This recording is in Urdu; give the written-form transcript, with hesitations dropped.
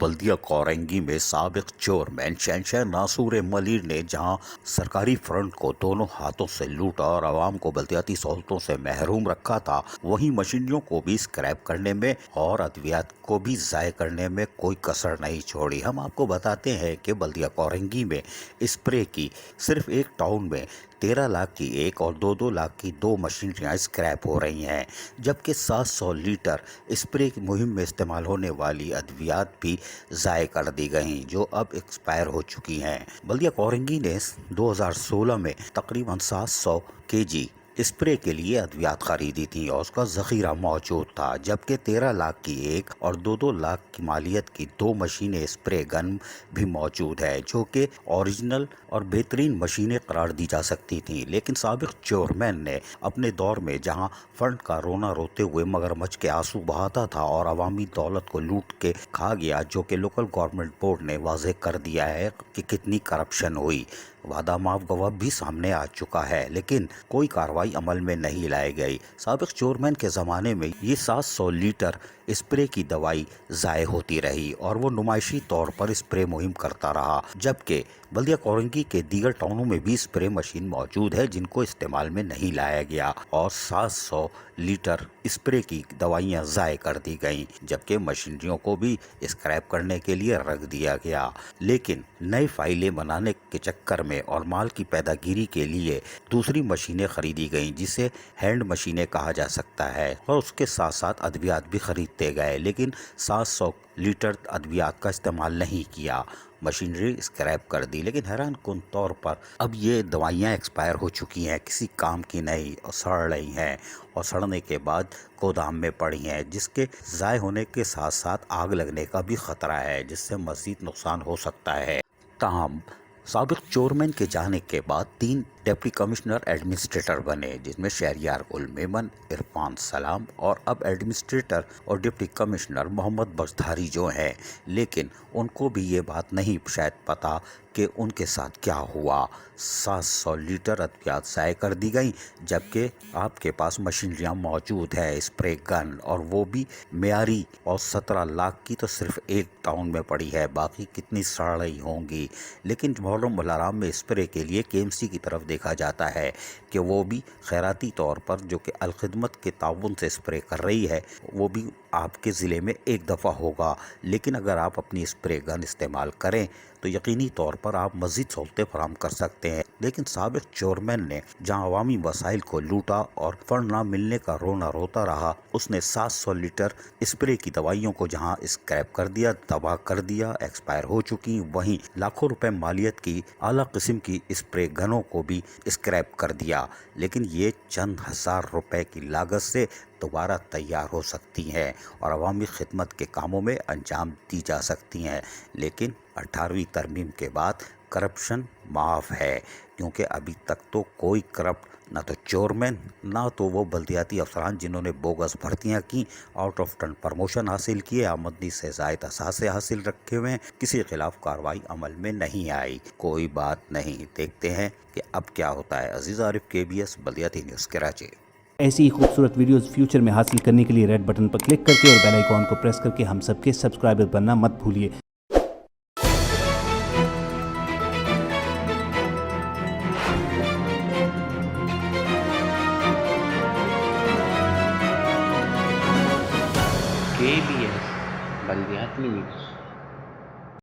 بلدیہ کورنگی میں سابق چیئرمین شہنشاہ ناصر ملیر نے جہاں سرکاری فنڈ کو دونوں ہاتھوں سے لوٹا اور عوام کو بلدیاتی سہولتوں سے محروم رکھا تھا، وہیں مشینریوں کو بھی اسکریپ کرنے میں اور ادویات کو بھی ضائع کرنے میں کوئی کسر نہیں چھوڑی۔ ہم آپ کو بتاتے ہیں کہ بلدیہ کورنگی میں اسپرے کی صرف ایک ٹاؤن میں 13 لاکھ کی ایک اور 2 لاکھ کی 2 مشینریاں اسکریپ ہو رہی ہیں، جبکہ 700 لیٹر اسپرے کی مہم میں استعمال ہونے والی ادویات بھی ضائع کر دی گئیں جو اب ایکسپائر ہو چکی ہیں۔ بلدیہ کورنگی نے 2016 میں تقریباً 700 kg اسپرے کے لیے ادویات خریدی تھی اور اس کا ذخیرہ موجود تھا، جبکہ 13 لاکھ کی ایک اور 2 لاکھ کی مالیت کی 2 مشینیں اسپرے گن بھی موجود ہے جو کہ اوریجنل اور بہترین مشینیں قرار دی جا سکتی تھیں، لیکن سابق چیئرمین نے اپنے دور میں جہاں فنڈ کا رونا روتے ہوئے مگرمچھ کے آنسو بہاتا تھا اور عوامی دولت کو لوٹ کے کھا گیا، جو کہ لوکل گورنمنٹ بورڈ نے واضح کر دیا ہے کہ کتنی کرپشن ہوئی، وعدہ معاف گواہ بھی سامنے آ چکا ہے، لیکن کوئی کارروائی عمل میں نہیں لائی گئی۔ سابق چیئرمین کے زمانے میں یہ 700 لیٹر اسپرے کی دوائی ضائع ہوتی رہی اور وہ نمائشی طور پر اسپرے مہم کرتا رہا، جبکہ بلدیہ کورنگی کے دیگر ٹاؤنوں میں بھی اسپرے مشین موجود ہے جن کو استعمال میں نہیں لایا گیا اور 700 لیٹر اسپرے کی دوائیاں ضائع کر دی گئیں، جبکہ مشینریوں کو بھی اسکریپ کرنے کے لیے رکھ دیا گیا، لیکن نئی فائلیں بنانے کے چکر میں اور مال کی پیداگیری کے لیے دوسری مشینیں خریدی گئیں جسے ہینڈ مشینیں کہا جا سکتا ہے، اور اس کے ساتھ ساتھ ادویات بھی خریدتے گئے، لیکن 700 لیٹر ادویات کا استعمال نہیں کیا، مشینری اسکریپ کر دی۔ لیکن حیران کن طور پر اب یہ دوائیاں ایکسپائر ہو چکی ہیں، کسی کام کی نہیں اور سڑ رہی ہیں، اور سڑنے کے بعد گودام میں پڑی ہیں، جس کے ضائع ہونے کے ساتھ ساتھ آگ لگنے کا بھی خطرہ ہے جس سے مزید نقصان ہو سکتا ہے۔ تاہم سابق چیئرمین کے جانے کے بعد 3 ڈپٹی کمشنر ایڈمنسٹریٹر بنے، جس میں شہریار گل میمن، عرفان سلام اور اب ایڈمنسٹریٹر اور ڈپٹی کمشنر محمد بختیاری جو ہیں، لیکن ان کو بھی یہ بات نہیں شاید پتہ کہ ان کے ساتھ کیا ہوا۔ 700 لیٹر ادویات ضائع کر دی گئیں، جبکہ آپ کے پاس مشینریاں موجود ہے اسپرے گن، اور وہ بھی معیاری، اور 17 لاکھ کی تو صرف ایک ٹاؤن میں پڑی ہے، باقی کتنی سڑ رہی ہوں گی۔ لیکن محرم الحرام میں اسپرے کے لیے KMC کی طرف دیکھا جاتا ہے کہ وہ بھی خیراتی طور پر جو کہ الخدمت کے تعاون سے اسپرے کر رہی ہے، وہ بھی آپ کے ضلع میں ایک دفعہ ہوگا، لیکن اگر آپ اپنی اسپرے گن استعمال کریں تو یقینی طور پر آپ مزید سہولتیں فراہم کر سکتے ہیں۔ لیکن سابق چیئرمین نے جہاں عوامی وسائل کو لوٹا اور فنڈ نہ ملنے کا رونا روتا رہا، اس نے 700 لیٹر اسپرے کی دوائیوں کو جہاں اسکریپ کر دیا، تباہ کر دیا، ایکسپائر ہو چکی، وہیں لاکھوں روپے مالیت کی اعلیٰ قسم کی اسپرے گنوں کو بھی اسکریپ کر دیا، لیکن یہ چند ہزار روپے کی لاگت سے دوبارہ تیار ہو سکتی ہیں اور عوامی خدمت کے کاموں میں انجام دی جا سکتی ہیں۔ لیکن 18ویں ترمیم کے بعد کرپشن معاف ہے، کیونکہ ابھی تک تو کوئی کرپٹ نہ تو چیئرمین نہ تو وہ بلدیاتی افسران جنہوں نے بوگس بھرتیاں کی، آؤٹ آف ٹرن پروموشن حاصل کیے، آمدنی سے زائد اثاثے حاصل رکھے ہوئے ہیں، کسی کے خلاف کارروائی عمل میں نہیں آئی۔ کوئی بات نہیں، دیکھتے ہیں کہ اب کیا ہوتا ہے۔ عزیز عارف، KBS بلدیاتی نیوز، کراچی۔ ایسی ہی خوبصورت ویڈیوز فیوچر میں حاصل کرنے کے لیے ریڈ بٹن پر کلک کر کے اور بیل آئیکن کو پریس کر کے ہم سب کے سبسکرائبر بننا مت بھولیے۔ KBS بلدیاتی نیوز۔